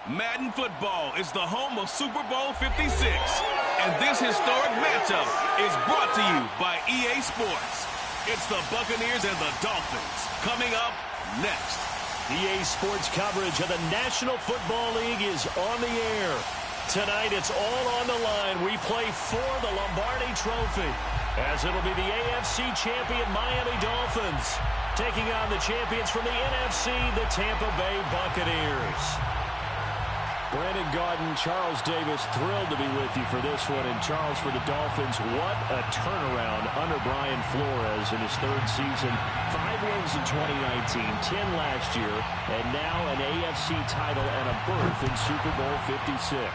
Madden Football is the home of Super Bowl 56, and this historic matchup is brought to you by EA Sports. It's the Buccaneers and the Dolphins coming up next. EA Sports coverage of the National Football League is on the air. Tonight, it's all on the line. We play for the Lombardi Trophy, as it'll be the AFC champion Miami Dolphins taking on the champions from the NFC, the Tampa Bay Buccaneers. Brandon Gaudin, Charles Davis, thrilled to be with you for this one. And Charles, for the Dolphins, what a turnaround under Brian Flores in his third season. 5 wins in 2019, 10 last year, and now an AFC title and a berth in Super Bowl 56.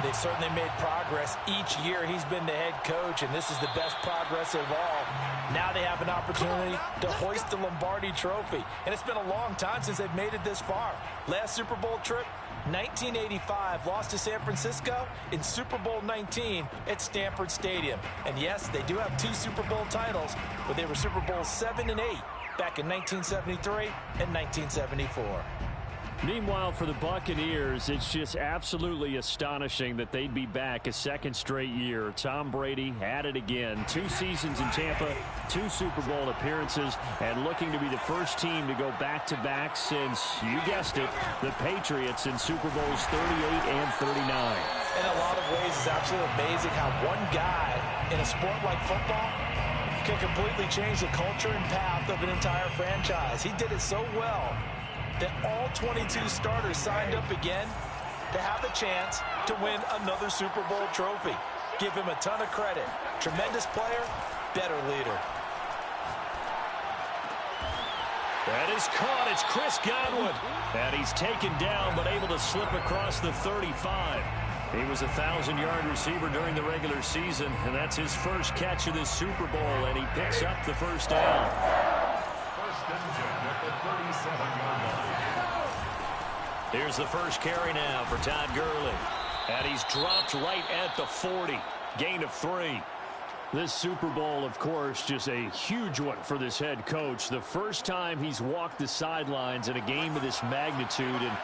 They've certainly made progress each year he's been the head coach, and this is the best progress of all. Now they have an opportunity to hoist the Lombardi Trophy, and it's been a long time since they've made it this far. Last Super Bowl trip, 1985, lost to San Francisco in Super Bowl 19 at Stanford Stadium. And yes, they do have 2 Super Bowl titles, but they were Super Bowl 7 and 8 back in 1973 and 1974. Meanwhile, for the Buccaneers, it's just absolutely astonishing that they'd be back a second straight year. Tom Brady at it again. 2 seasons in Tampa, 2 Super Bowl appearances, and looking to be the first team to go back-to-back since, you guessed it, the Patriots in Super Bowls 38 and 39. In a lot of ways, it's absolutely amazing how one guy in a sport like football can completely change the culture and path of an entire franchise. He did it so well that all 22 starters signed up again to have a chance to win another Super Bowl trophy. Give him a ton of credit. Tremendous player, better leader. That is caught. It's Chris Godwin. And he's taken down, but able to slip across the 35. He was a 1,000-yard receiver during the regular season, and that's his first catch of this Super Bowl, and he picks up the first down. First and 10 at the 37-yard line. Here's the first carry now for Todd Gurley. And he's dropped right at the 40. Gain of 3. This Super Bowl, of course, just a huge one for this head coach. The first time he's walked the sidelines in a game of this magnitude. And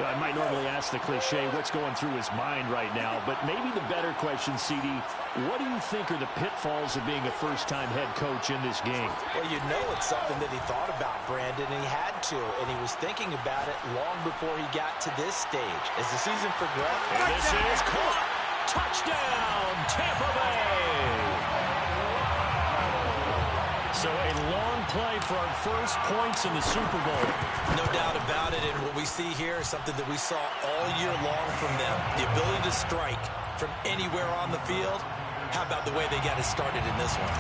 I might normally ask the cliche, what's going through his mind right now? But maybe the better question, CD, what do you think are the pitfalls of being a first-time head coach in this game? Well, you know it's something that he thought about, Brandon, and he had to. And he was thinking about it long before he got to this stage. As the season progressed, and this is caught. Touchdown, Tampa Bay. So a long play for our first points in the Super Bowl. No doubt about it, and what we see here is something that we saw all year long from them. The ability to strike from anywhere on the field. How about the way they got it started in this one?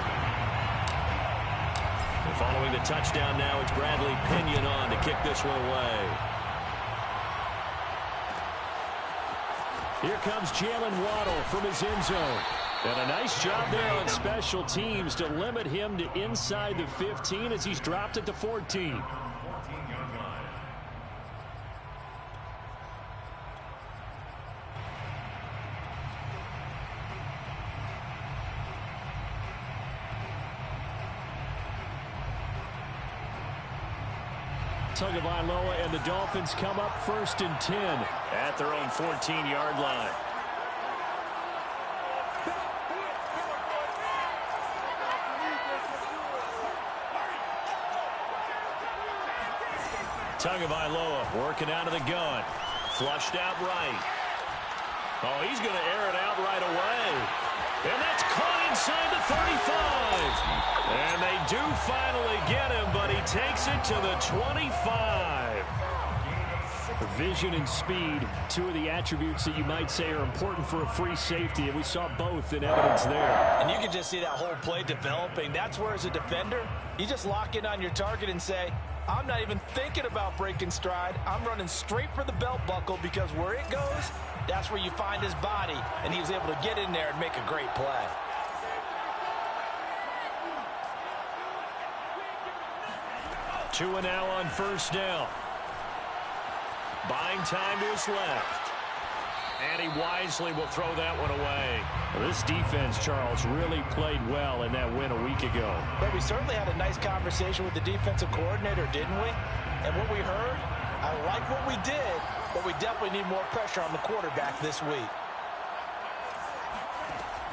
And following the touchdown now, it's Bradley Pinion on to kick this one away. Here comes Jalen Waddle from his end zone. And a nice job there on special teams to limit him to inside the 15 as he's dropped at the 14. Tagovailoa and the Dolphins come up 1st and 10 at their own 14-yard line. Tagovailoa working out of the gun. Flushed out right. Oh, he's going to air it out right away. And that's caught inside the 35. And they do finally get him, but he takes it to the 25. Vision and speed, two of the attributes that you might say are important for a free safety, and we saw both in evidence there. And you can just see that whole play developing. That's where, as a defender, you just lock in on your target and say, I'm not even thinking about breaking stride. I'm running straight for the belt buckle, because where it goes, that's where you find his body, and he was able to get in there and make a great play. Two and now on 1st down. Buying time to his left. And he wisely will throw that one away. Well, this defense, Charles, really played well in that win a week ago. But we certainly had a nice conversation with the defensive coordinator, didn't we? And what we heard, I like what we did, but we definitely need more pressure on the quarterback this week.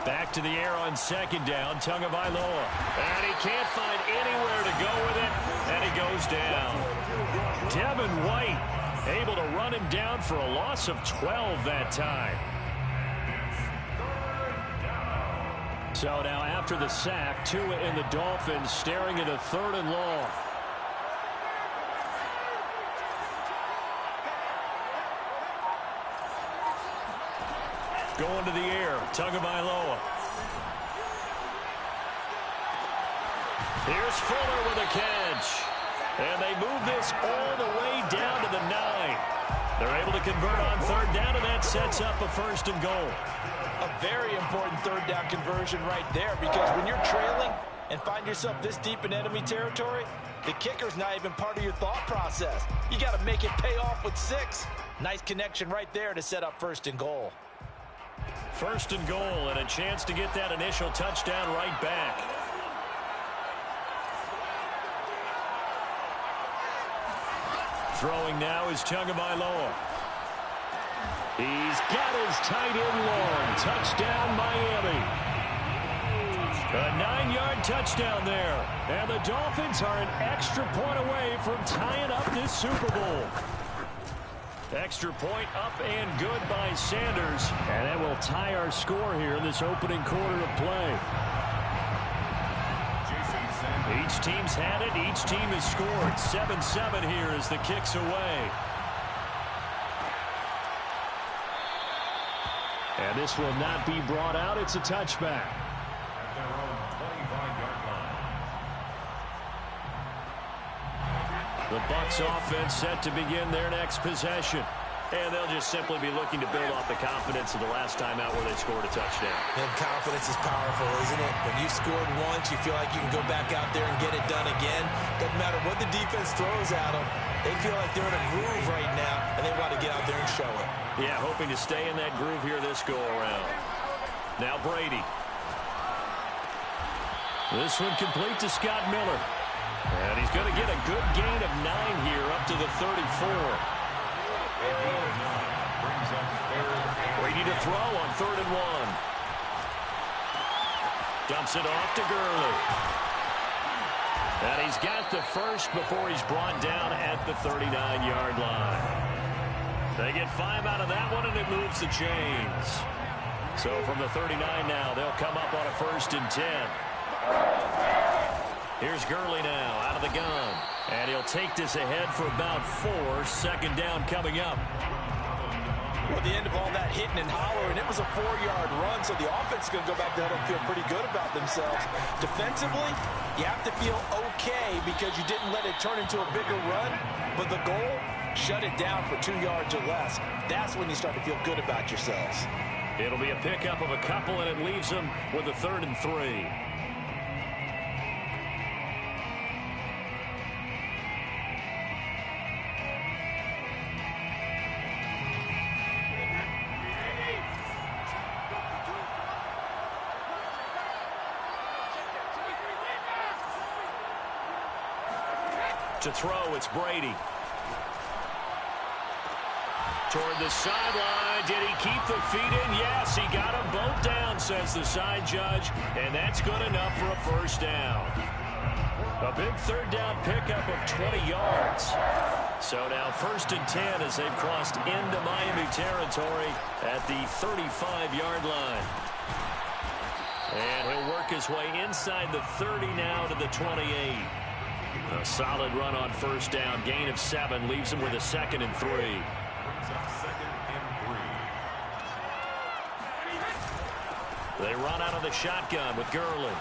Back to the air on 2nd down, Tagovailoa. And he can't find anywhere to go with it, and he goes down. Devin White able to run him down for a loss of 12 that time. So now after the sack, Tua and the Dolphins staring at a 3rd and long. Going to the air, Tagovailoa. Here's Fuller with a catch. And they move this all the way down to the 9. They're able to convert on 3rd down, and that sets up a 1st and goal. A very important 3rd down conversion right there, because when you're trailing and find yourself this deep in enemy territory, the kicker's not even part of your thought process. You got to make it pay off with 6. Nice connection right there to set up 1st and goal. 1st and goal, and a chance to get that initial touchdown right back. Throwing now is Tagovailoa. He's got his tight end long. Touchdown, Miami. A 9-yard touchdown there. And the Dolphins are an extra point away from tying up this Super Bowl. Extra point up and good by Sanders. And that will tie our score here in this opening quarter of play. Each team's had it. Each team has scored. 7-7 here as the kick's away. And this will not be brought out. It's a touchback. At their own 25-yard line. The Bucs offense set to begin their next possession. And they'll just simply be looking to build off the confidence of the last time out where they scored a touchdown. And confidence is powerful, isn't it? When you scored once, you feel like you can go back out there and get it done again. Doesn't matter what the defense throws at them. They feel like they're in a groove right now, and they want to get out there and show it. Yeah, hoping to stay in that groove here this go-around. Now Brady. This one complete to Scott Miller. And he's going to get a good gain of 9 here up to the 34. Brady to throw on 3rd and 1. Dumps it off to Gurley. And he's got the first before he's brought down at the 39-yard line. They get 5 out of that one, and it moves the chains. So from the 39 now, they'll come up on a 1st and 10. Here's Gurley now out of the gun. And he'll take this ahead for about 4. 2nd down coming up. Well, the end of all that hitting and hollering, it was a 4-yard run, so the offense is going to go back there and feel pretty good about themselves. Defensively, you have to feel okay because you didn't let it turn into a bigger run, but the goal, shut it down for 2 yards or less. That's when you start to feel good about yourselves. It'll be a pickup of a couple, and it leaves them with a 3rd and 3. To throw, it's Brady. Toward the sideline. Did he keep the feet in? Yes, he got them both down, says the side judge. And that's good enough for a first down. A big third down pickup of 20 yards. So now 1st and 10 as they've crossed into Miami territory at the 35-yard line. And he'll work his way inside the 30 now to the 28. A solid run on first down. Gain of 7 leaves him with a 2nd and 3. They run out of the shotgun with Gurley.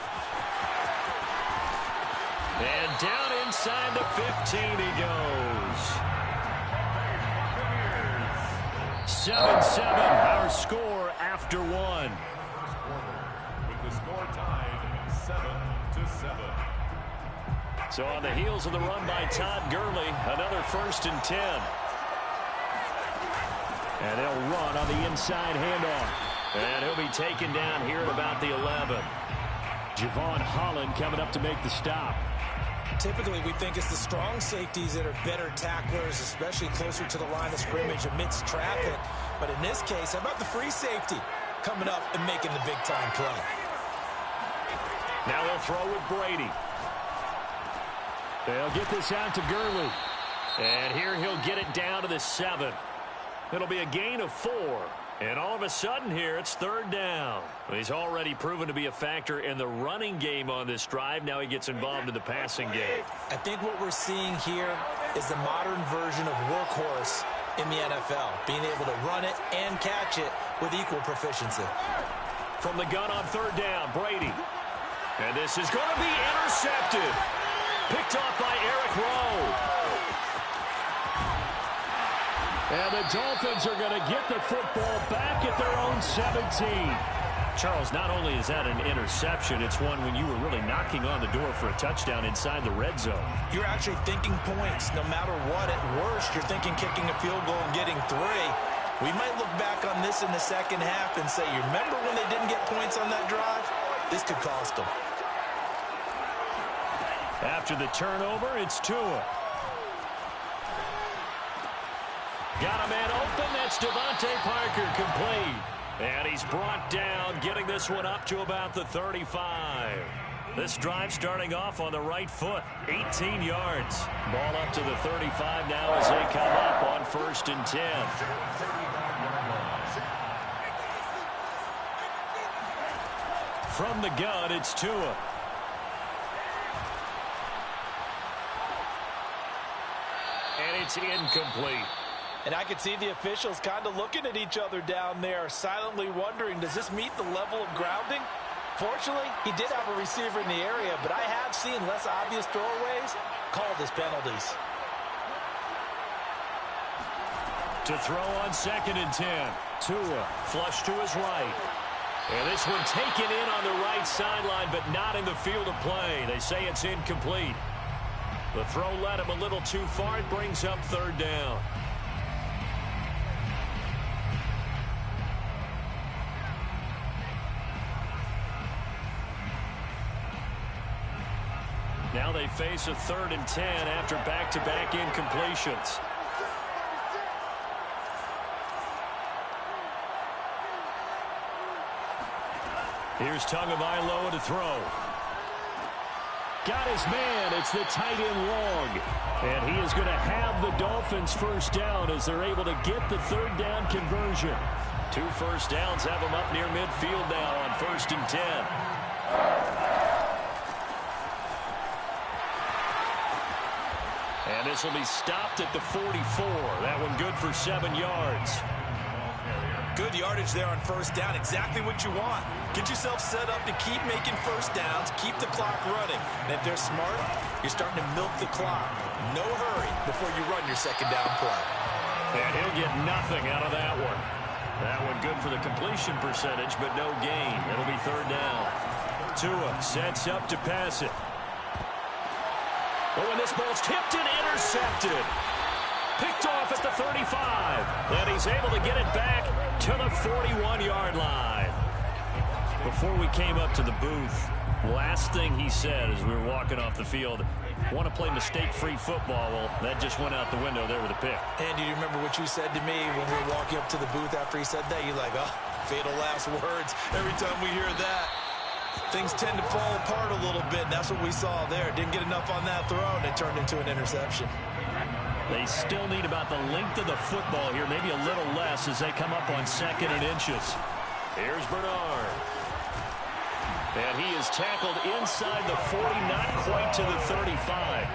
And down inside the 15 he goes. 7-7, our score after 1. With the score tied 7-7. So on the heels of the run by Todd Gurley, another 1st and 10. And they'll run on the inside handoff. And he'll be taken down here at about the 11. Javon Holland coming up to make the stop. Typically, we think it's the strong safeties that are better tacklers, especially closer to the line of scrimmage amidst traffic. But in this case, how about the free safety coming up and making the big-time play? Now they'll throw with Brady. They'll get this out to Gurley. And here he'll get it down to the 7. It'll be a gain of 4. And all of a sudden here, it's 3rd down. He's already proven to be a factor in the running game on this drive. Now he gets involved in the passing game. I think what we're seeing here is the modern version of workhorse in the NFL, being able to run it and catch it with equal proficiency. From the gun on 3rd down, Brady. And this is going to be intercepted. Picked off by Eric Rowe. And the Dolphins are going to get the football back at their own 17. Charles, not only is that an interception, it's one when you were really knocking on the door for a touchdown inside the red zone. You're actually thinking points no matter what. At worst, you're thinking kicking a field goal and getting 3. We might look back on this in the second half and say, you remember when they didn't get points on that drive? This could cost them. After the turnover, it's Tua. Got a man open. That's Devontae Parker, complete. And he's brought down, getting this one up to about the 35. This drive starting off on the right foot. 18 yards. Ball up to the 35 now as they come up on 1st and 10. From the gun, it's Tua. And it's incomplete. And I could see the officials kind of looking at each other down there, silently wondering, does this meet the level of grounding? Fortunately, he did have a receiver in the area, but I have seen less obvious throwaways called as penalties. To throw on 2nd and 10. Tua flush to his right. And this one taken in on the right sideline, but not in the field of play. They say it's incomplete. The throw led him a little too far. It brings up 3rd down. Now they face a 3rd and 10 after back-to-back incompletions. Here's Tagovailoa to throw. Got his man. It's the tight end Long. And he is going to have the Dolphins first down as they're able to get the 3rd down conversion. 2 first downs have them up near midfield now on 1st and 10. And this will be stopped at the 44. That one good for 7 yards. Good yardage there on 1st down. Exactly what you want. Get yourself set up to keep making first downs, keep the clock running. And if they're smart, you're starting to milk the clock. No hurry before you run your 2nd down play. And he'll get nothing out of that one. That one good for the completion percentage, but no gain. It'll be 3rd down. Tua sets up to pass it. Oh, and this ball's tipped and intercepted. Picked off at the 35. And he's able to get it back to the 41-yard line. Before we came up to the booth, Last thing he said as we were walking off the field, want to play mistake-free football. Well, that just went out the window there with a pick. Andy, you remember what you said to me when we were walking up to the booth after he said that? You're like, oh, fatal last words. Every time we hear that, things tend to fall apart a little bit. And that's what we saw there. Didn't get enough on that throw, and it turned into an interception. They still need about the length of the football here, maybe a little less as they come up on 2nd and inches. Here's Bernard. And he is tackled inside the 40, not quite to the 35.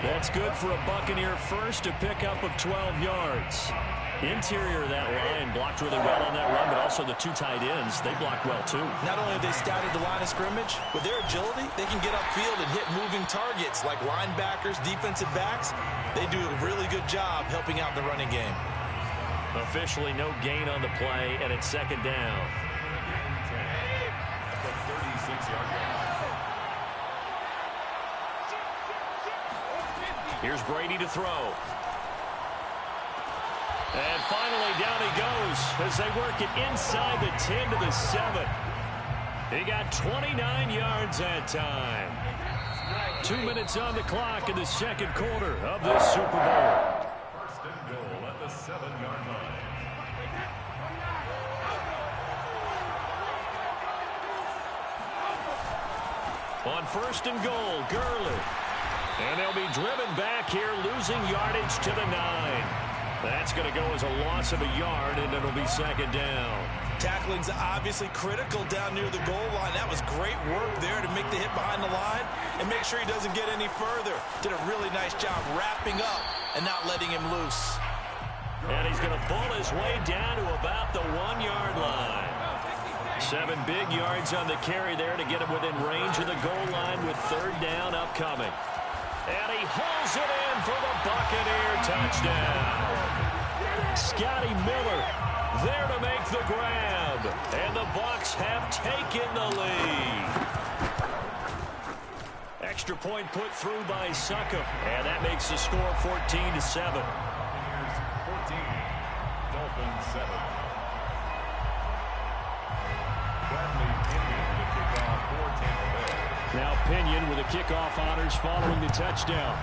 That's good for a Buccaneer first, a pickup of 12 yards. Interior of that line blocked really well on that run, but also the 2 tight ends, they blocked well too. Not only have they scouted the line of scrimmage, with their agility, they can get upfield and hit moving targets like linebackers, defensive backs. They do a really good job helping out the running game. Officially no gain on the play, and it's 2nd down. Here's Brady to throw. And finally, down he goes as they work it inside the 10 to the 7. He got 29 yards that time. 2 minutes on the clock in the 2nd quarter of this Super Bowl. First and goal at the 7-yard line. On 1st and goal, Gurley. And they'll be driven back here, losing yardage to the 9. That's going to go as a loss of a yard, and it'll be 2nd down. Tackling's obviously critical down near the goal line. That was great work there to make the hit behind the line and make sure he doesn't get any further. Did a really nice job wrapping up and not letting him loose. And he's going to pull his way down to about the 1-yard line. 7 big yards on the carry there to get him within range of the goal line with 3rd down upcoming. And he hauls it in for the Buccaneer touchdown. Scotty Miller there to make the grab. And the Bucs have taken the lead. Extra point put through by Succop. And that makes the score 14 to 7. 14, Dolphins 7. Bradley Pinion with the kickoff for Tampa Bay. Now Pinion with the kickoff honors following the touchdown.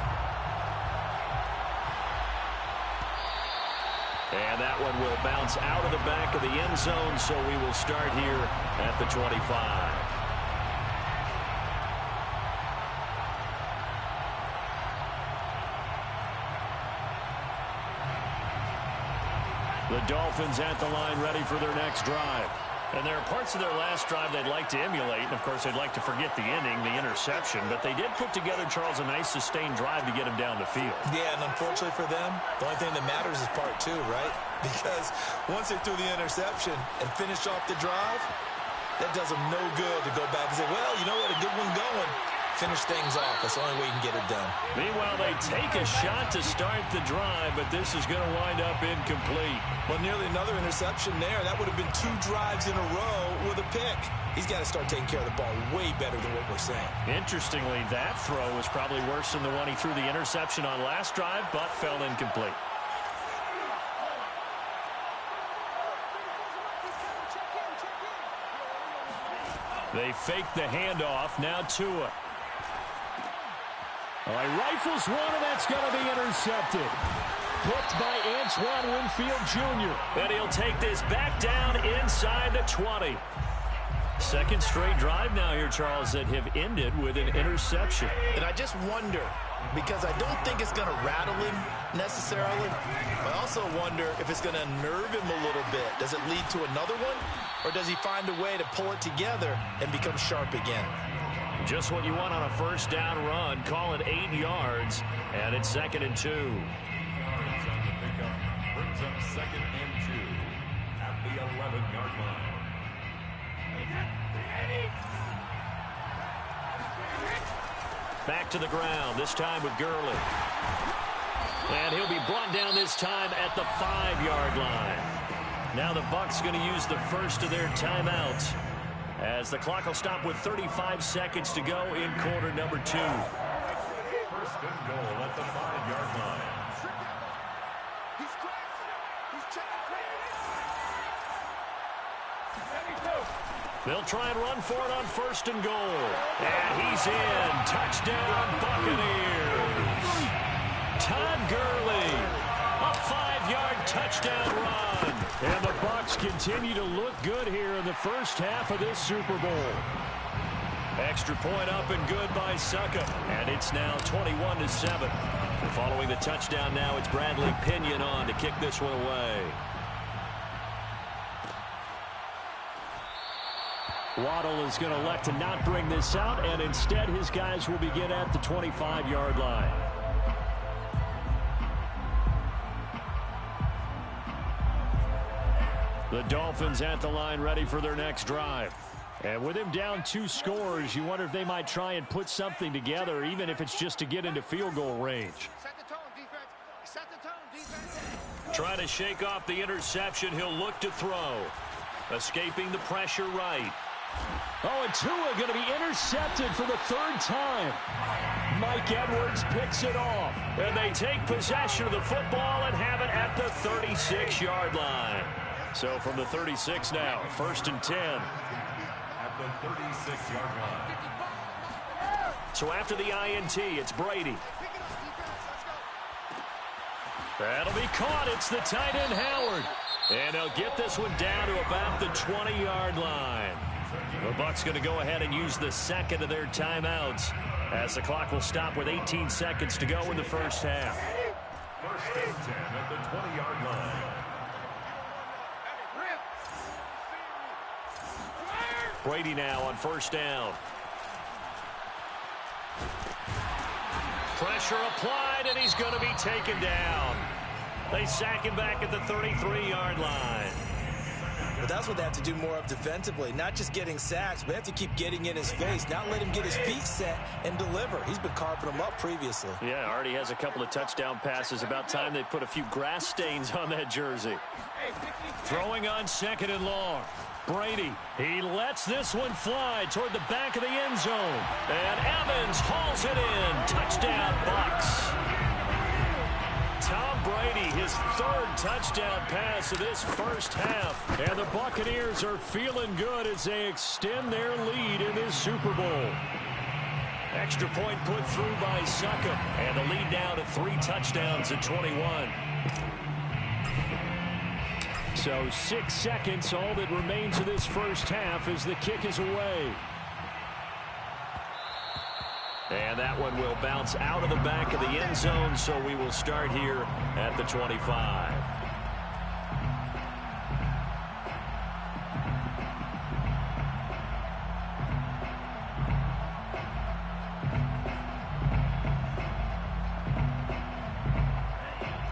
And that one will bounce out of the back of the end zone, so we will start here at the 25. The Dolphins at the line ready for their next drive. And there are parts of their last drive they'd like to emulate. And, of course, they'd like to forget the ending, the interception. But they did put together, Charles, a nice sustained drive to get him down the field. Yeah, and unfortunately for them, the only thing that matters is part 2, right? Because once they threw the interception and finished off the drive, that does them no good to go back and say, well, you know what, a good one going. Finish things off. That's the only way you can get it done. Meanwhile, they take a shot to start the drive, but this is going to wind up incomplete. Well, nearly another interception there. That would have been 2 drives in a row with a pick. He's got to start taking care of the ball way better than what we're saying. Interestingly, that throw was probably worse than the one he threw the interception on last drive, but fell incomplete. They fake the handoff. Now Tua. All right, rifles one, and that's going to be intercepted. Picked by Antoine Winfield Jr. And he'll take this back down inside the 20. Second straight drive now here, Charles, that have ended with an interception. And I just wonder, because I don't think it's going to rattle him necessarily. I also wonder if it's going to unnerve him a little bit. Does it lead to another one? Or does he find a way to pull it together and become sharp again? Just what you want on a first down run. Call it 8 yards, and it's 2nd and 2. Yards on the pickup brings up 2nd and 2 at the 11-yard line. Back to the ground, this time with Gurley. And he'll be brought down this time at the 5-yard line. Now the Bucs going to use the first of their timeouts, as the clock will stop with 35 seconds to go in quarter number 2. First and goal at the 5-yard line. They'll try and run for it on 1st and goal. And he's in. Touchdown, Buccaneers. Todd Gurley, a 5-yard touchdown run. And the Bucs continue to look good here in the first half of this Super Bowl. Extra point up and good by Suckup. And it's now 21-7. Following the touchdown now, it's Bradley Pinion on to kick this one away. Waddle is going to elect to not bring this out, and instead his guys will begin at the 25-yard line. The Dolphins at the line ready for their next drive. And with him down 2 scores, you wonder if they might try and put something together, even if it's just to get into field goal range. Set the tone, defense. Set the tone, defense. Trying to shake off the interception, he'll look to throw. Escaping the pressure right. Oh, and Tua going to be intercepted for the 3rd time. Mike Edwards picks it off. And they take possession of the football and have it at the 36-yard line. So from the 36 now, 1st and 10. At the 36-yard line. So after the INT, it's Brady. That'll be caught. It's the tight end, Howard. And they'll get this one down to about the 20-yard line. The Bucs going to go ahead and use the second of their timeouts as the clock will stop with 18 seconds to go in the first half. 1st and 10 at the 20-yard line. Brady now on 1st down. Pressure applied, and he's going to be taken down. They sack him back at the 33-yard line. But that's what they have to do more of defensively, not just getting sacks, but they have to keep getting in his face, not let him get his feet set and deliver. He's been carving them up previously. Yeah, already has a couple of touchdown passes. About time they put a few grass stains on that jersey. Throwing on 2nd and long. Brady, he lets this one fly toward the back of the end zone. And Evans hauls it in. Touchdown, Bucs. Tom Brady, his 3rd touchdown pass of this first half. And the Buccaneers are feeling good as they extend their lead in this Super Bowl. Extra point put through by Suckup. And the lead now to 3 touchdowns at 21. So 6 seconds, all that remains of this first half as the kick is away. And that one will bounce out of the back of the end zone, so we will start here at the 25.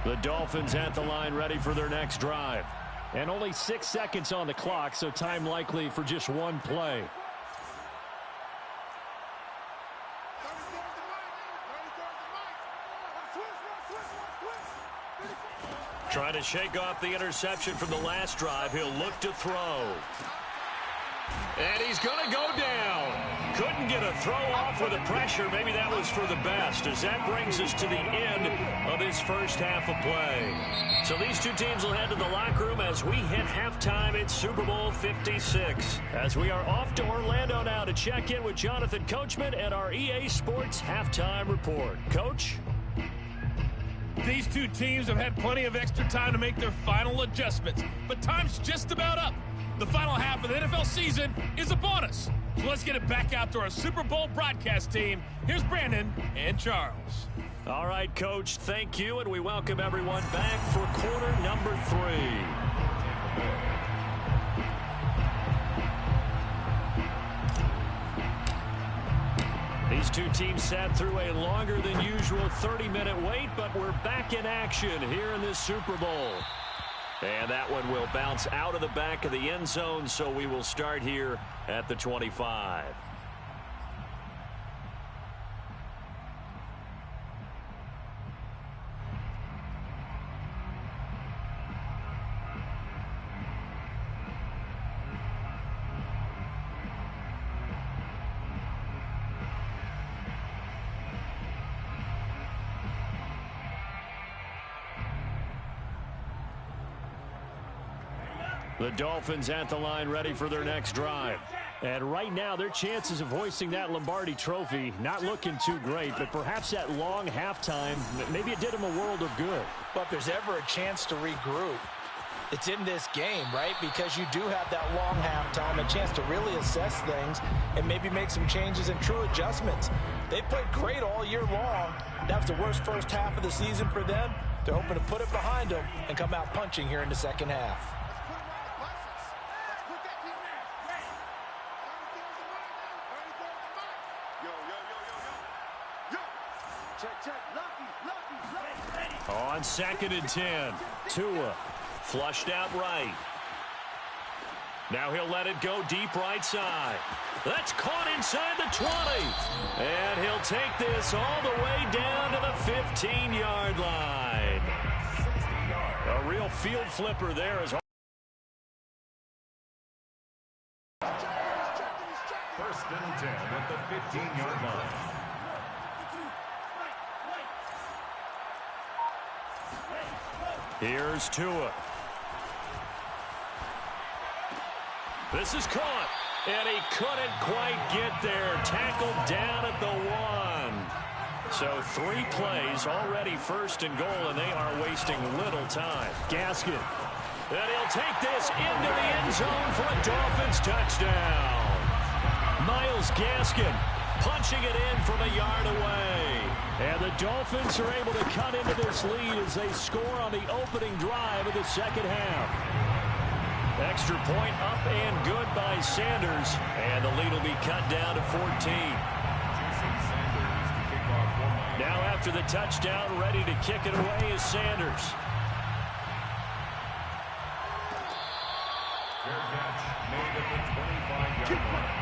The Dolphins at the line ready for their next drive. And only 6 seconds on the clock, so time likely for just one play. Trying to shake off the interception from the last drive. He'll look to throw. And he's going to go down. Couldn't get a throw off with the pressure. Maybe that was for the best, as that brings us to the end of this first half of play. So these two teams will head to the locker room as we hit halftime at Super Bowl 56. As we are off to Orlando now to check in with Jonathan Coachman and our EA Sports Halftime Report. Coach? These two teams have had plenty of extra time to make their final adjustments, but time's just about up. The final half of the NFL season is upon us. So let's get it back out to our Super Bowl broadcast team. Here's Brandon and Charles. All right, Coach, thank you, and we welcome everyone back for quarter number 3. These two teams sat through a longer than usual 30-minute wait, but we're back in action here in this Super Bowl. And that one will bounce out of the back of the end zone, so we will start here at the 25. The Dolphins at the line ready for their next drive. And right now, their chances of hoisting that Lombardi trophy not looking too great, but perhaps that long halftime, maybe it did them a world of good. But if there's ever a chance to regroup, it's in this game, right? Because you do have that long halftime, a chance to really assess things and maybe make some changes and true adjustments. They played great all year long. That was the worst first half of the season for them. They're hoping to put it behind them and come out punching here in the second half. On 2nd and 10, Tua flushed out right. Now he'll let it go deep right side. That's caught inside the 20. And he'll take this all the way down to the 15-yard line. A real field flipper there. First and 10 at the 15-yard line. Here's Tua. This is caught, and he couldn't quite get there. Tackled down at the 1. So 3 plays, already first and goal, and they are wasting little time. Gaskin. And he'll take this into the end zone for a Dolphins touchdown. Myles Gaskin punching it in from a yard away. And the Dolphins are able to cut into this lead as they score on the opening drive of the second half. Extra point up and good by Sanders. And the lead will be cut down to 14. Now after the touchdown, ready to kick it away is Sanders. Fair catch made at the 25-yard line.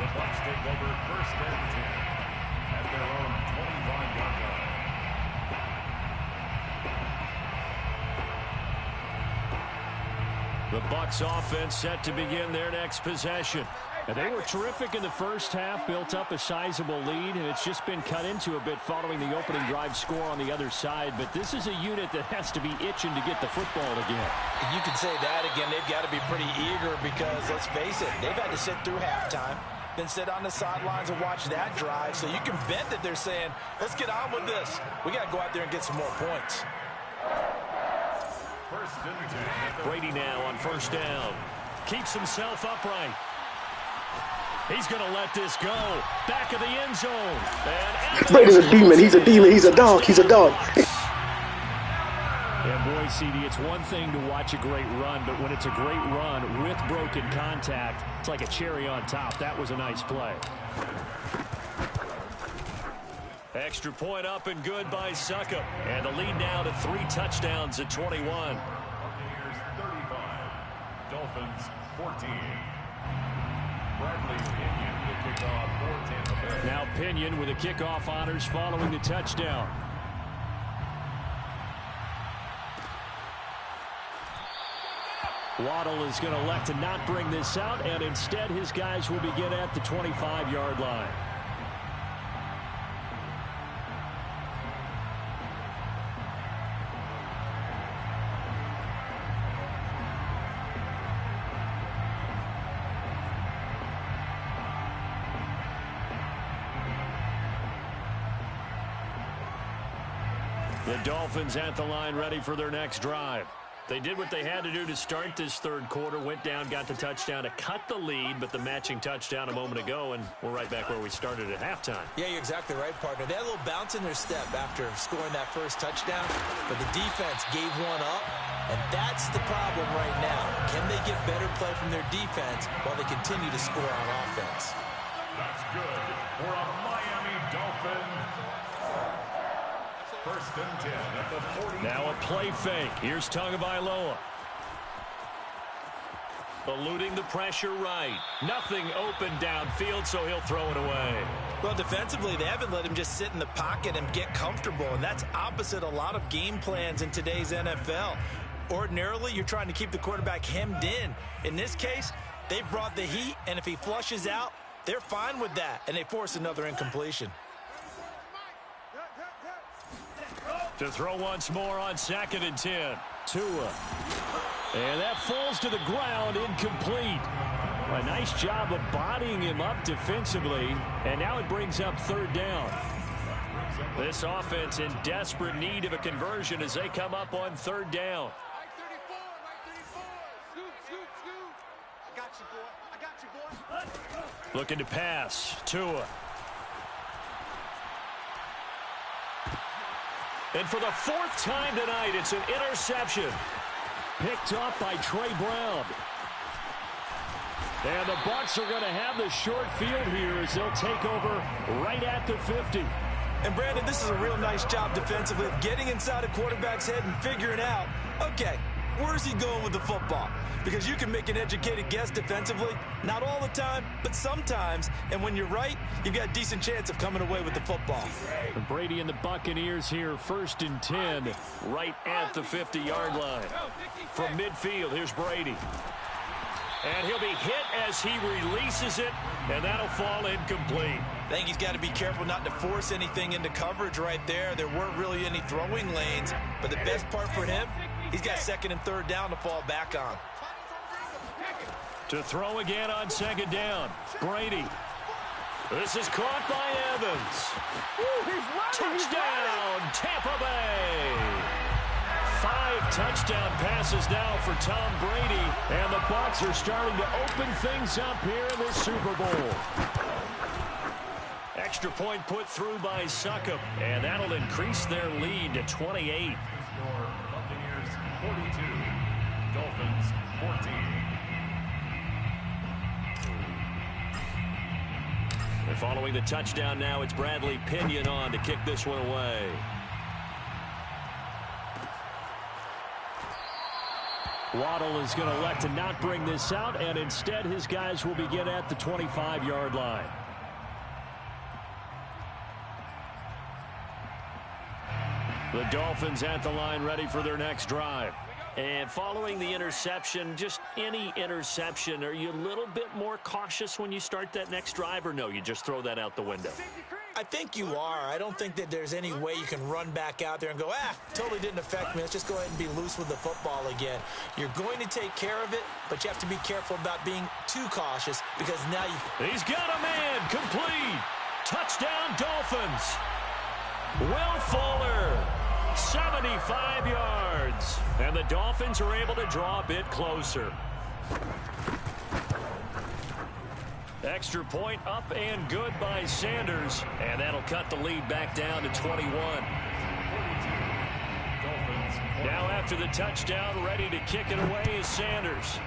The Bucs take over first and 10 at their own 25-yard line. The Bucs offense set to begin their next possession. And they were terrific in the first half, built up a sizable lead, and it's just been cut into a bit following the opening drive score on the other side. But this is a unit that has to be itching to get the football again. You can say that again. They've got to be pretty eager because, let's face it, they've had to sit through halftime, then sit on the sidelines and watch that drive. So you can bet that they're saying, let's get on with this. We got to go out there and get some more points. First and 10. Brady now on first down. Keeps himself upright. He's going to let this go. Back of the end zone. Brady's a demon. He's a demon. He's a dog. He's a dog. And boy, CD, it's one thing to watch a great run, but when it's a great run with broken contact, it's like a cherry on top. That was a nice play. Extra point up and good by Succop. And the lead now to 3 touchdowns at 21. Buccaneers 35. Dolphins 14. Bradley Pinion will kick off for Tampa Bay. Now Pinion with the kickoff honors following the touchdown. Waddle is going to elect to not bring this out, and instead his guys will begin at the 25-yard line. The Dolphins at the line ready for their next drive. They did what they had to do to start this third quarter, went down, got the touchdown to cut the lead, but the matching touchdown a moment ago, and we're right back where we started at halftime. Yeah, you're exactly right, partner. They had a little bounce in their step after scoring that first touchdown, but the defense gave one up, and that's the problem right now. Can they get better play from their defense while they continue to score on offense? That's good for a Miami Dolphin. First and 10 at the 40. Now a play fake. Here's Tagovailoa. Eluding the pressure right. Nothing open downfield, so he'll throw it away. Well, defensively, they haven't let him just sit in the pocket and get comfortable, and that's opposite a lot of game plans in today's NFL. Ordinarily, you're trying to keep the quarterback hemmed in. In this case, they brought the heat, and if he flushes out, they're fine with that, and they force another incompletion. To throw once more on 2nd and 10. Tua. And that falls to the ground, incomplete. A nice job of bodying him up defensively, and now it brings up third down. This offense in desperate need of a conversion as they come up on third down. Right 34, right 34. Scoot. I got you, boy. Looking to pass. Tua. And for the fourth time tonight, it's an interception. Picked up by Trey Brown. And the Bucs are going to have the short field here as they'll take over right at the 50. And, Brandon, this is a real nice job defensively of getting inside a quarterback's head and figuring out, okay, where's he going with the football? Because you can make an educated guess defensively, not all the time, but sometimes. And when you're right, you've got a decent chance of coming away with the football. And Brady and the Buccaneers here, 1st and 10, right at the 50-yard line. From midfield, here's Brady. And he'll be hit as he releases it, and that'll fall incomplete. I think he's got to be careful not to force anything into coverage right there. There weren't really any throwing lanes, but the best part for him, he's got 2nd and 3rd down to fall back on. To throw again on 2nd down, Brady. This is caught by Evans. Touchdown, Tampa Bay. 5 touchdown passes now for Tom Brady, and the Bucs are starting to open things up here in the Super Bowl. Extra point put through by Succop, and that'll increase their lead to 28. Buccaneers 42, Dolphins 14. And following the touchdown now, it's Bradley Pinion on to kick this one away. Waddle is going to elect to not bring this out, and instead his guys will begin at the 25-yard line. The Dolphins at the line ready for their next drive. And following the interception, just any interception, are you a little bit more cautious when you start that next drive, or no, you just throw that out the window? I think you are. I don't think that there's any way you can run back out there and go, totally didn't affect me. Let's just go ahead and be loose with the football again. You're going to take care of it, but you have to be careful about being too cautious because now you... He's got a man, complete. Touchdown, Dolphins. Will Fuller, 75 yards. And the Dolphins are able to draw a bit closer. Extra point up and good by Sanders. And that'll cut the lead back down to 21. Now after the touchdown, ready to kick it away is Sanders.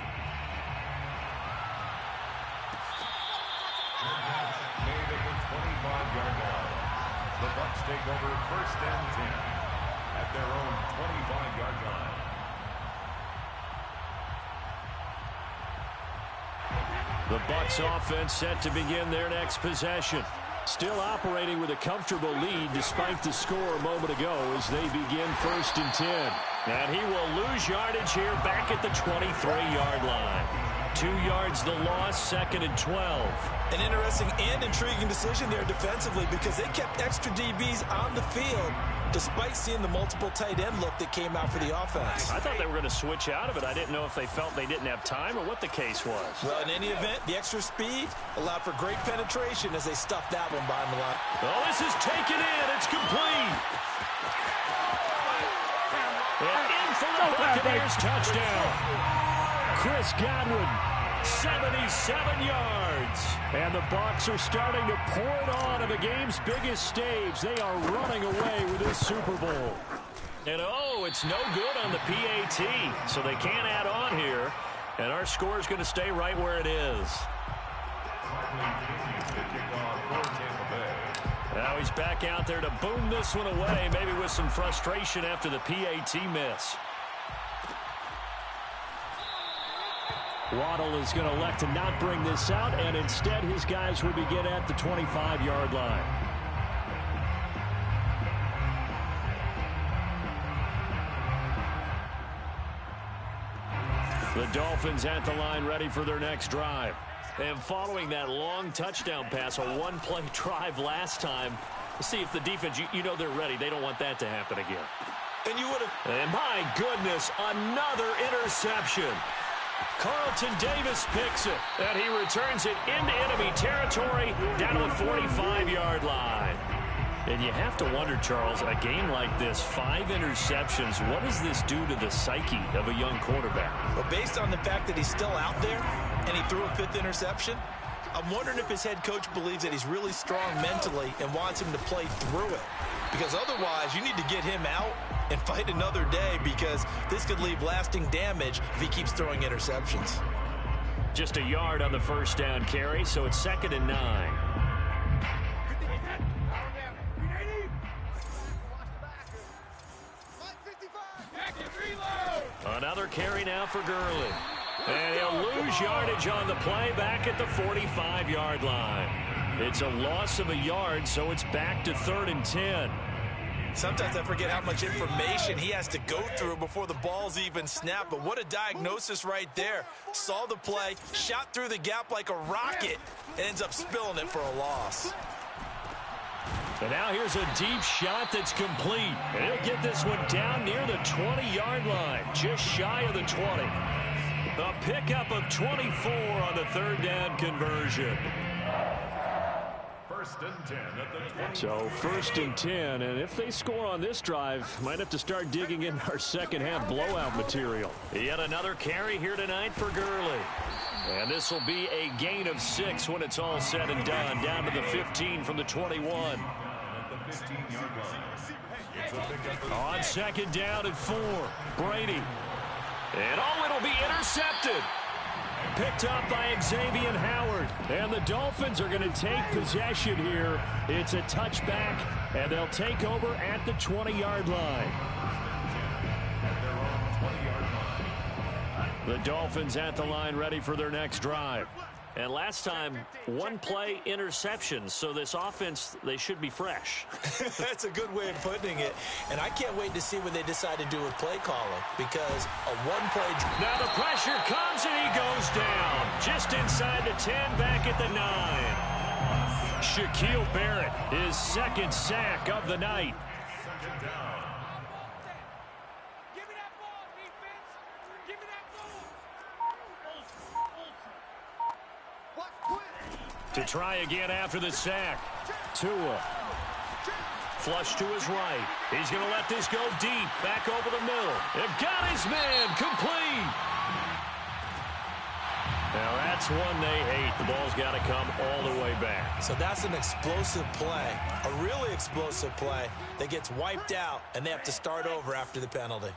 Made at the 25-yard line. The Bucs take over 1st and 10 at their own 25-yard line. The Bucs offense set to begin their next possession. Still operating with a comfortable lead despite the score a moment ago as they begin 1st and 10. And he will lose yardage here back at the 23-yard line. 2 yards the loss, 2nd and 12. An interesting and intriguing decision there defensively because they kept extra DBs on the field despite seeing the multiple tight end look that came out for the offense. I thought they were going to switch out of it. I didn't know if they felt they didn't have time or what the case was. Well, in any event, the extra speed allowed for great penetration as they stuffed that one behind the line. Oh, this is taken in. It's complete. And in for the Buccaneers touchdown. Chris Godwin, 77 yards. And the Bucs are starting to pour it on the game's biggest stage. They are running away with this Super Bowl. And oh, it's no good on the PAT. So they can't add on here. And our score is going to stay right where it is. Now he's back out there to boom this one away, maybe with some frustration after the PAT miss. Waddle is going to elect to not bring this out, and instead his guys will begin at the 25-yard line. The Dolphins at the line ready for their next drive. And following that long touchdown pass, a one-play drive last time, let's see if the defense, you know they're ready. They don't want that to happen again. And my goodness, another interception. Carlton Davis picks it, and he returns it into enemy territory down to the 45-yard line. And you have to wonder, Charles, a game like this, 5 interceptions, what does this do to the psyche of a young quarterback? Well, based on the fact that he's still out there and he threw a 5th interception, I'm wondering if his head coach believes that he's really strong mentally and wants him to play through it. Because otherwise, you need to get him out and fight another day, because this could leave lasting damage if he keeps throwing interceptions. Just a yard on the first down carry, so it's 2nd and 9. Another carry now for Gurley. And he'll lose yardage on the play back at the 45-yard line. It's a loss of a yard, so it's back to 3rd and 10. Sometimes I forget how much information he has to go through before the ball's even snapped. But what a diagnosis right there. Saw the play, shot through the gap like a rocket, and ends up spilling it for a loss. And now here's a deep shot that's complete. And he'll get this one down near the 20-yard line, just shy of the 20. A pickup of 24 on the 3rd down conversion. 1st and 10 at the 20. So 1st and 10, and if they score on this drive, might have to start digging in our second-half blowout material. Yet another carry here tonight for Gurley. And this will be a gain of 6 when it's all said and done, down to the 15 from the 21. At the 15-yard line. It's a pickup On 2nd down and 4, Brady. And it'll be intercepted. Picked up by Xavier Howard. And the Dolphins are going to take possession here. It's a touchback, and they'll take over at the 20-yard line. at their own 20-yard line. The Dolphins at the line, ready for their next drive. And last time, 1-play interceptions, so this offense, they should be fresh. That's a good way of putting it. And I can't wait to see what they decide to do with play calling, because a 1-play... Now the pressure comes, and he goes down. Just inside the 10, back at the 9. Shaquille Barrett, his 2nd sack of the night. Second down. Give me that ball, defense. Give me that ball. To try again after the sack. Tua. Flush to his right. He's going to let this go deep. Back over the middle. It got his man. Complete. Now that's one they hate. The ball's got to come all the way back. So that's an explosive play. A really explosive play that gets wiped out, and they have to start over after the penalty.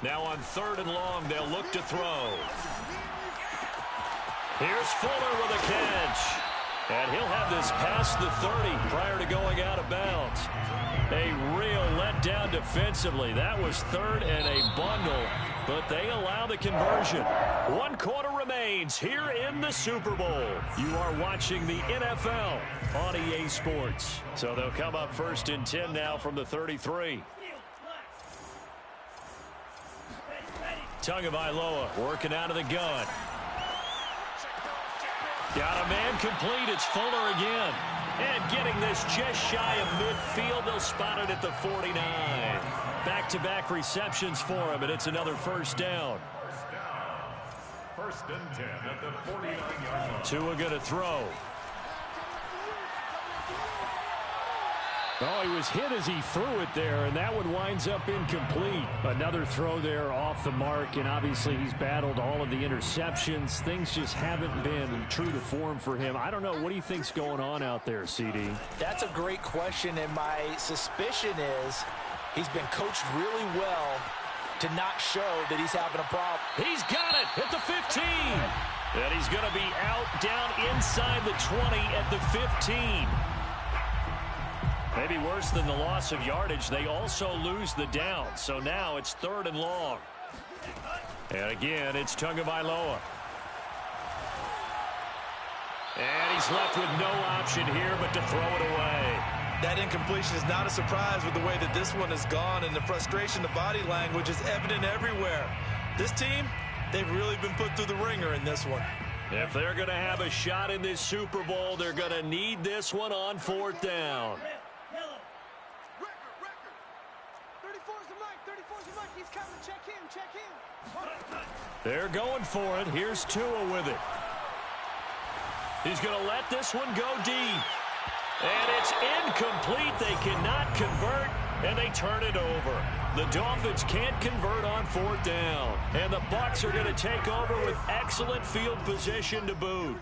Now on 3rd and long, they'll look to throw. Here's Fuller with a catch. And he'll have this past the 30 prior to going out of bounds. A real letdown defensively. That was 3rd and a bundle, but they allow the conversion. 1 quarter remains here in the Super Bowl. You are watching the NFL on EA Sports. So they'll come up 1st and 10 now from the 33. Tagovailoa working out of the gun. Got a man complete. It's Fuller again. And getting this just shy of midfield. They'll spot it at the 49. Back-to-back receptions for him, and it's another 1st down. 1st and 10 at the 49-yard line. Tua going to throw. Oh, he was hit as he threw it there, and that one winds up incomplete. Another throw there off the mark, and obviously he's battled all of the interceptions. Things just haven't been true to form for him. I don't know. What do you think's going on out there, CD? That's a great question, and my suspicion is he's been coached really well to not show that he's having a problem. He's got it at the 15. And he's going to be out down inside the 20 at the 15. Maybe worse than the loss of yardage, they also lose the down. So now it's 3rd and long. And again, it's Tagovailoa. And he's left with no option here but to throw it away. That incompletion is not a surprise with the way that this one has gone, and the frustration, the body language is evident everywhere. This team, they've really been put through the ringer in this one. If they're going to have a shot in this Super Bowl, they're going to need this one on 4th down. coming. Check him. Check him. They're going for it. Here's Tua with it. He's going to let this one go deep. And it's incomplete. They cannot convert, and they turn it over. The Dolphins can't convert on 4th down. And the Bucs are going to take over with excellent field position to boot.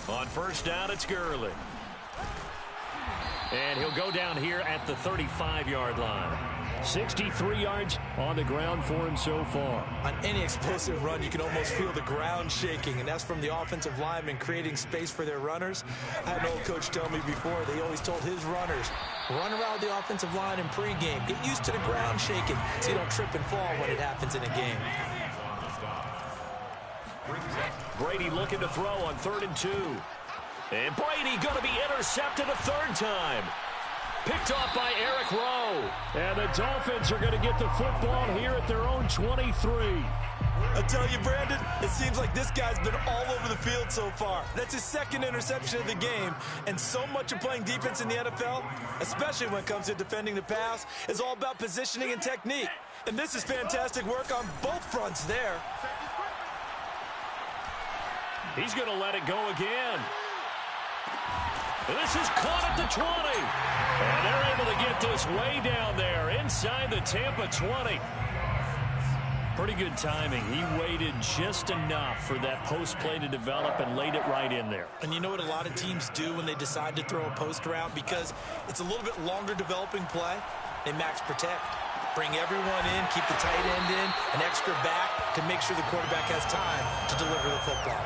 On 1st down, it's Gurley. And he'll go down here at the 35-yard line. 63 yards on the ground for him so far. On any explosive run, you can almost feel the ground shaking, and that's from the offensive linemen creating space for their runners. I had an old coach tell me before, they always told his runners, run around the offensive line in pregame. Get used to the ground shaking so you don't trip and fall when it happens in a game. Brady looking to throw on 3rd and 2. And Brady going to be intercepted a 3rd time. Picked off by Eric Rowe. And the Dolphins are going to get the football here at their own 23. I tell you, Brandon, it seems like this guy's been all over the field so far. That's his 2nd interception of the game. And so much of playing defense in the NFL, especially when it comes to defending the pass, is all about positioning and technique. And this is fantastic work on both fronts there. He's going to let it go again. And this is caught at the 20. And they're able to get this way down there inside the Tampa 20. Pretty good timing. He waited just enough for that post play to develop and laid it right in there. And you know what a lot of teams do when they decide to throw a post route? Because it's a little bit longer developing play, they max protect. Bring everyone in, keep the tight end in, an extra back to make sure the quarterback has time to deliver the football.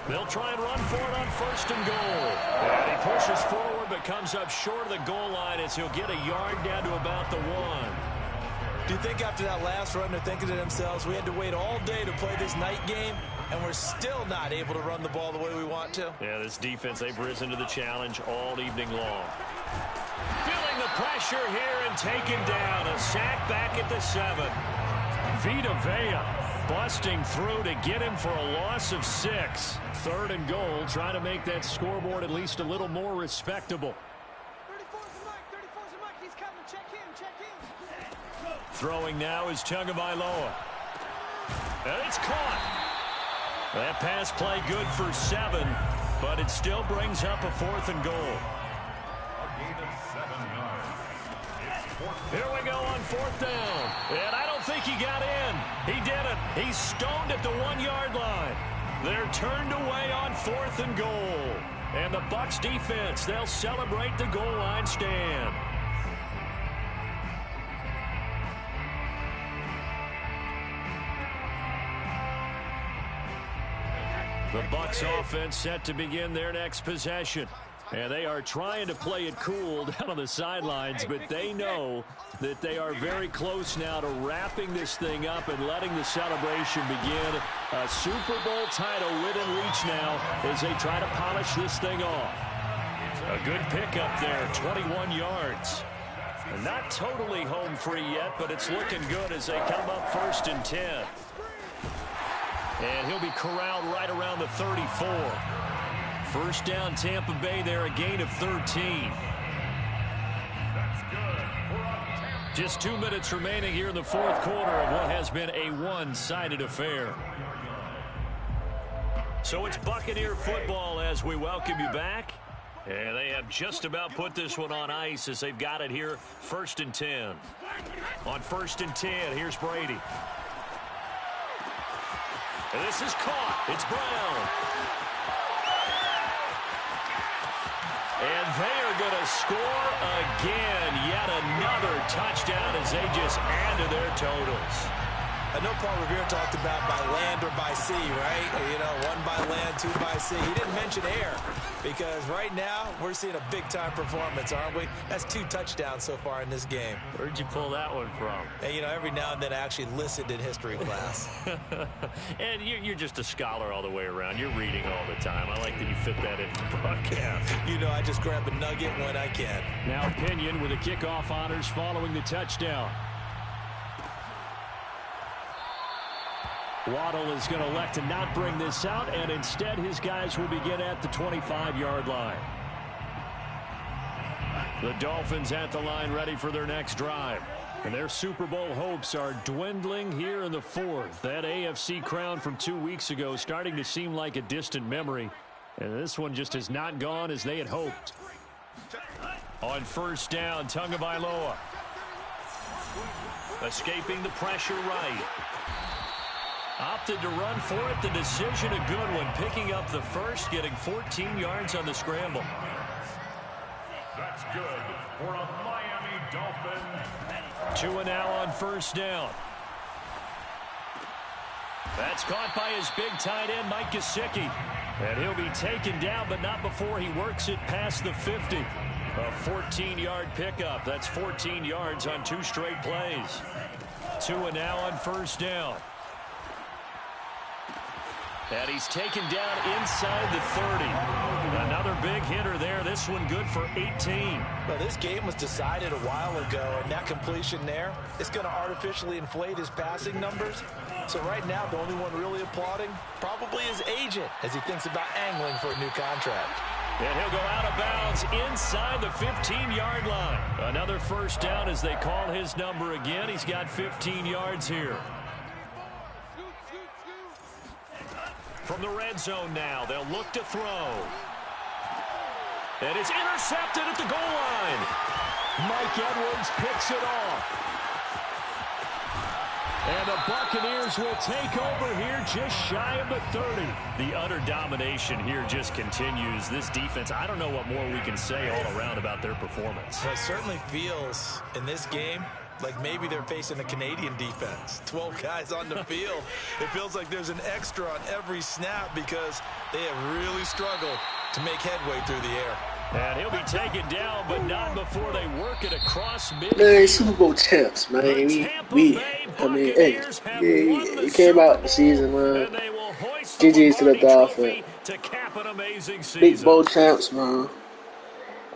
They'll try and run for it on 1st and goal. And he pushes forward but comes up short of the goal line as he'll get a yard down to about the 1. Do you think after that last run they're thinking to themselves, we had to wait all day to play this night game, and we're still not able to run the ball the way we want to? Yeah, this defense, they've risen to the challenge all evening long. Feeling the pressure here and taken down. A sack back at the 7. Vita Vea busting through to get him for a loss of 6. 3rd and goal, trying to make that scoreboard at least a little more respectable. 34's a Mike. He's coming. Check him. Check him. Throwing now is Tagovailoa. And it's caught. That pass play good for 7, but it still brings up a 4th and goal. Here we go on 4th down. And I don't think he got in. He didn't. He's stoned at the 1-yard line. They're turned away on 4th and goal. And the Bucs defense, they'll celebrate the goal line stand. The Bucs offense set to begin their next possession. And they are trying to play it cool down on the sidelines, but they know that they are very close now to wrapping this thing up and letting the celebration begin. A Super Bowl title within reach now as they try to polish this thing off. A good pickup there, 21 yards. And not totally home free yet, but it's looking good as they come up 1st and 10. And he'll be corralled right around the 34. 1st down, Tampa Bay there, a gain of 13. Just 2 minutes remaining here in the 4th quarter of what has been a one-sided affair. So it's Buccaneer football as we welcome you back. And they have just about put this one on ice as they've got it here, 1st and 10. On 1st and 10, here's Brady. And this is caught. It's Brown. And they are going to score again. Yet another touchdown as they just add to their totals. I know Paul Revere talked about by land or by sea, right? You know, 1 by land, 2 by sea. He didn't mention air because right now we're seeing a big-time performance, aren't we? That's 2 touchdowns so far in this game. Where'd you pull that one from? And, you know, every now and then I actually listened in history class. And you're just a scholar all the way around. You're reading all the time. I like that you fit that into the broadcast. You know, I just grab a nugget when I can. Now Pinion with the kickoff honors following the touchdown. Waddle is going to elect to not bring this out, and instead his guys will begin at the 25-yard line. The Dolphins at the line ready for their next drive. And their Super Bowl hopes are dwindling here in the fourth. That AFC crown from 2 weeks ago starting to seem like a distant memory. And this one just has not gone as they had hoped. On first down, Tagovailoa. Escaping the pressure right. Opted to run for it. The decision a good one. Picking up the first, getting 14 yards on the scramble. That's good for a Miami Dolphin. 2 and now on first down. That's caught by his big tight end, Mike Gesicki. And he'll be taken down, but not before he works it past the 50. A 14-yard pickup. That's 14 yards on 2 straight plays. 2 and now on first down. And he's taken down inside the 30. Another big hitter there. This one good for 18. Well, this game was decided a while ago, and that completion there is going to artificially inflate his passing numbers. So right now, the only one really applauding probably his agent as he thinks about angling for a new contract. And he'll go out of bounds inside the 15-yard line. Another first down as they call his number again. He's got 15 yards here. From the red zone now, they'll look to throw. And it's intercepted at the goal line. Mike Edwards picks it off. And the Buccaneers will take over here just shy of the 30. The utter domination here just continues. This defense, I don't know what more we can say all around about their performance. Well, it certainly feels in this game like maybe they're facing a Canadian defense. 12 guys on the field. It feels like there's an extra on every snap because they have really struggled to make headway through the air. And he'll be taken down, but not before they work it across mid. Man, Super Bowl champs, man. It came out the season, man. GG's to the Dolphins. Big Bowl champs, man.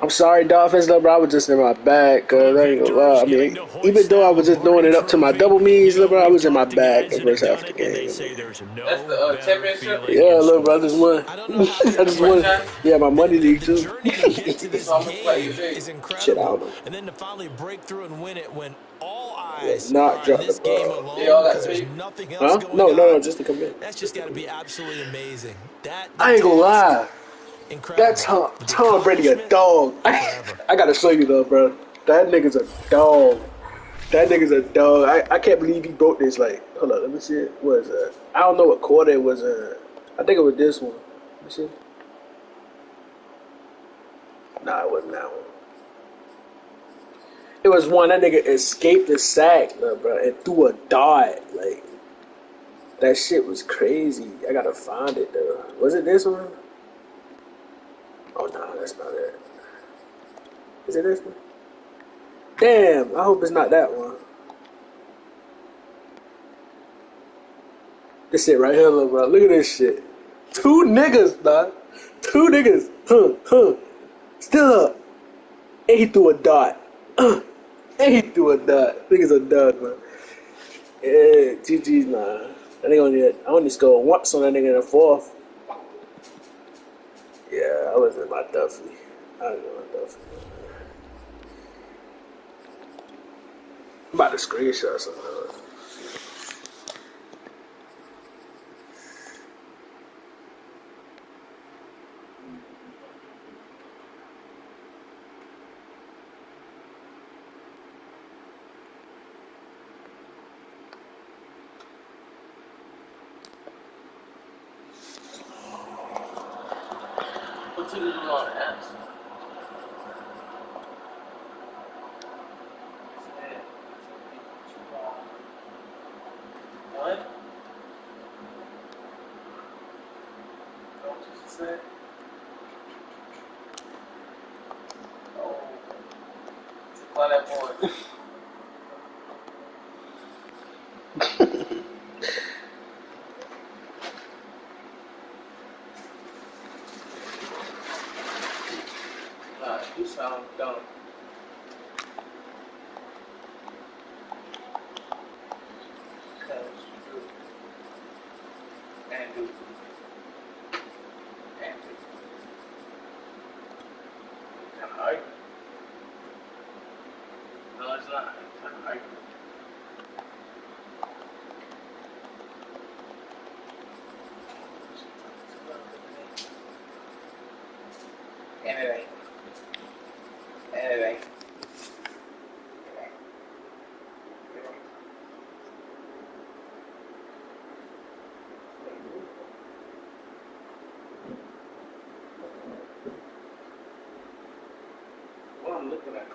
I'm sorry, Dolphins, though, bro. I was just in my bag, cause I ain't gonna lie. I mean, even though I was just doing it up to my double means, little bro, I was in my bag the first half of the game. That's the championship? Yeah, little bro, I just won. I just won. Yeah, my money league too. Is incredible. And then to finally break through and win it when all eyes not are on this game alone because there's nothing else going on. No, just to come in. That's just got to be absolutely amazing. I ain't gonna lie. That's Tom Brady a dog. I gotta show you though, bro. That nigga's a dog. That nigga's a dog. I can't believe he broke this. Like, hold up, let me see it. What is that? I don't know what quarter it was. I think it was this one. Let me see. Nah, it wasn't that one. It was one that nigga escaped the sack, bro, and threw a dart. Like, that shit was crazy. I gotta find it though. Was it this one? Oh, no, that's not it. Is it this one? Damn, I hope it's not that one. This shit right here, little bro. Look at this shit. 2 niggas, dog. 2 niggas. Still up. And he threw a dart. And he threw a dart. Niggas a dud, man. Yeah, GG's, nah. I only scored once on that nigga in the fourth. Yeah, I was in my Duffy. I was in my Duffy. I'm about to screenshot something. What you doing on apps? What? What you just said? Oh. Supply that boy. You sound dumb. And do. And do. Kind of hard. No, it's not. And it ain't. And it ain't. What I'm looking at.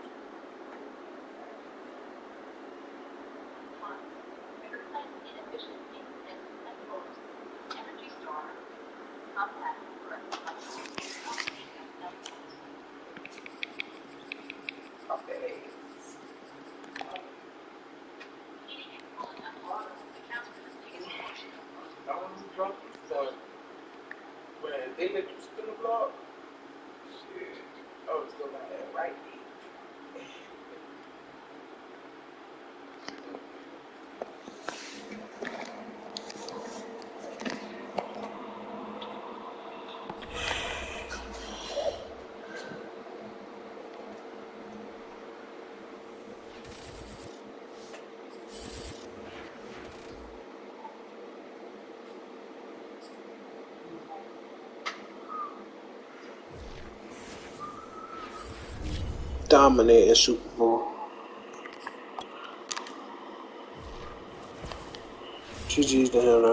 Okay. I want to drop so when they let you spin the block, shit, I was still like that right. Dominating Super Bowl. GG's to him now.